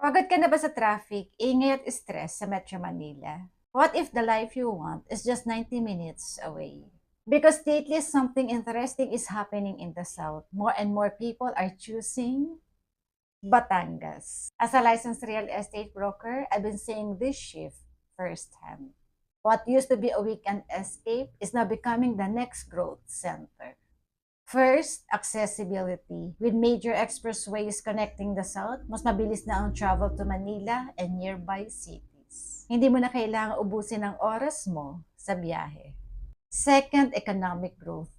Pagod ka na ba sa traffic, ingay at stress sa Metro Manila? What if the life you want is just 90 minutes away? Because lately something interesting is happening in the South. More and more people are choosing Batangas. As a licensed real estate broker, I've been seeing this shift firsthand. What used to be a weekend escape is now becoming the next growth center. First, accessibility. With major expressways connecting the South, mas mabilis na ang travel to Manila and nearby cities. Hindi mo na kailangang ubusin ang oras mo sa biyahe. Second, economic growth.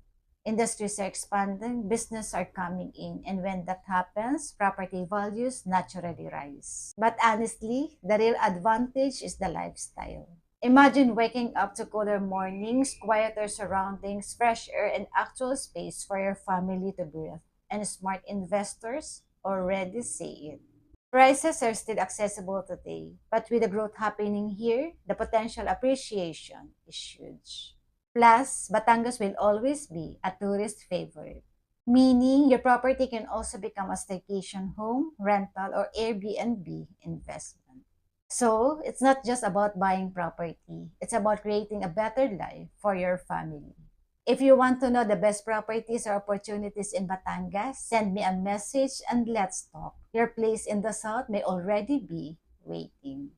Industries are expanding, business are coming in, and when that happens, property values naturally rise. But honestly, the real advantage is the lifestyle. Imagine waking up to cooler mornings, quieter surroundings, fresh air, and actual space for your family to breathe. And smart investors already see it. Prices are still accessible today, but with the growth happening here, the potential appreciation is huge. Plus, Batangas will always be a tourist favorite, meaning your property can also become a staycation home, rental, or Airbnb investment. So, it's not just about buying property, it's about creating a better life for your family. If you want to know the best properties or opportunities in Batangas, send me a message and let's talk. Your place in the South may already be waiting.